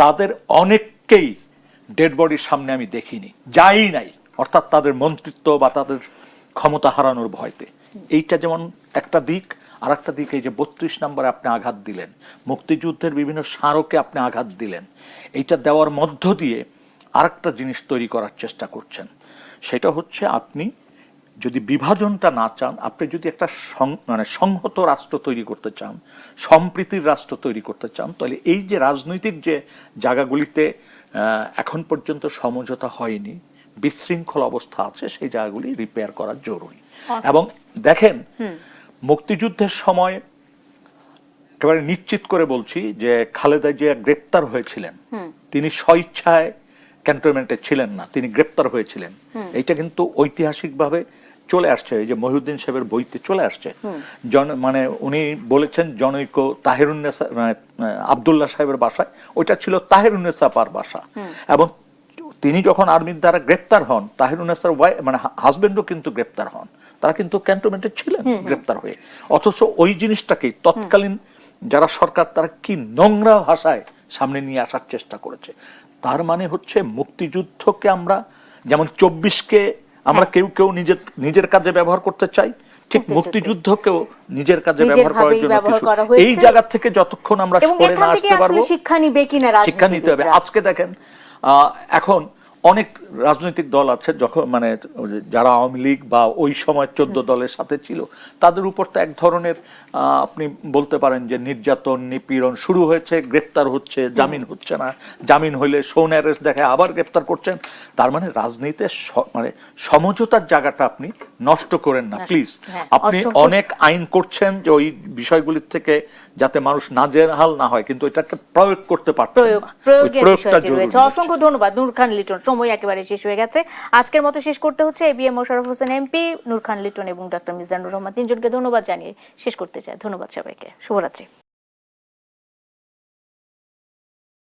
তাদের অনেককেই ডেড বডির সামনে আমি দেখিনি, যাই নাই, অর্থাৎ তাদের মন্ত্রিত্ব বা তাদের ক্ষমতা হারানোর ভয়তে। এইটা যেমন একটা দিক। আর একটা দিক, এই যে 32 নম্বরে আপনি আঘাত দিলেন, মুক্তিযুদ্ধের বিভিন্ন স্মারকে আপনি আঘাত দিলেন, এইটা দেওয়ার মধ্য দিয়ে আরেকটা জিনিস তৈরি করার চেষ্টা করছেন। সেটা হচ্ছে, আপনি যদি বিভাজনটা না চান, আপনি যদি একটা সংহত রাষ্ট্র তৈরি করতে চান, সম্প্রীতির রাষ্ট্র তৈরি করতে চান, তাহলে এই যে রাজনৈতিক যে জায়গাগুলিতে এখন পর্যন্ত সমঝোতা হয়নি, বিশৃঙ্খল অবস্থা আছে, সেই জায়গাগুলি রিপেয়ার করা জরুরি। এবং দেখেন, মুক্তিযুদ্ধের সময় একেবারে নিশ্চিত করে বলছি যে খালেদা জিয়া গ্রেপ্তার হয়েছিলেন, তিনি স্বইচ্ছায় ক্যান্টনমেন্টে ছিলেন না, তিনি গ্রেপ্তার হয়েছিলেন। এইটা কিন্তু ঐতিহাসিকভাবে চলে আসছে, এই যে মহিউদ্দিন সাহেবের বইতে চলে আসছে। মানে উনি বলেছেন জনৈক তাহেরুন্নেসা আব্দুল্লাহ সাহেবের বাসায়, ওইটা ছিল তাহেরুন্নেসা আপার বাসা। এবং তিনি যখন আর্মির দ্বারা গ্রেপ্তার হন, তাহেরুন্নেসার মানে হাজবেন্ডও কিন্তু গ্রেপ্তার হন, তারা কিন্তু ক্যান্টনমেন্টে ছিলেন গ্রেপ্তার হয়ে। অথচ ওই জিনিসটাকে তৎকালীন যারা সরকার, তারা কি নোংরা ভাষায় সামনে নিয়ে আসার চেষ্টা করেছে। তার মানে হচ্ছে, মুক্তিযুদ্ধকে আমরা যেমন 24কে আমরা কেউ কেউ নিজের কাজে ব্যবহার করতে চাই, ঠিক মুক্তিযুদ্ধকেও নিজের কাজে ব্যবহার করার জন্য এই জায়গা থেকে যতক্ষণ আমরা সরে না আসতে পারবো, শিক্ষা নিতে হবে। আজকে দেখেন, এখন অনেক রাজনৈতিক দল আছে, যখন মানে যারা আওয়ামী লীগ বা ওই সময় 14 দলের সাথে ছিল, তাদের উপর তো এক ধরনের আপনি বলতে পারেন যে নির্যাতন, নিপীড়ন শুরু হয়েছে, গ্রেপ্তার হচ্ছে, জামিন হচ্ছে না, জামিন হইলে শোন অ্যারেস্ট দেখায় আবার গ্রেপ্তার করছেন। তার মানে রাজনীতিতে মানে সমঝোতার জায়গাটা আপনি নষ্ট করেন না প্লিজ। আপনি অনেক আইন করছেন যে ওই বিষয়গুলির থেকে যাতে মানুষ নাজেহাল না হয়, কিন্তু এটাকে প্রয়োগ করতে পারছেন না। প্রয়োগটা জরুরি। অসংখ্য ধন্যবাদ নূর খান লিটন। সময় একেবারে শেষ হয়ে গেছে, আজকের মতো শেষ করতে হচ্ছে। এবিএম মোশাররফ হোসেন এমপি, নূর খান লিটন এবং ডক্টর মিজানুর রহমান, তিনজনকে ধন্যবাদ জানিয়ে শেষ করতে চাই। ধন্যবাদ সবাইকে, শুভরাত্রি।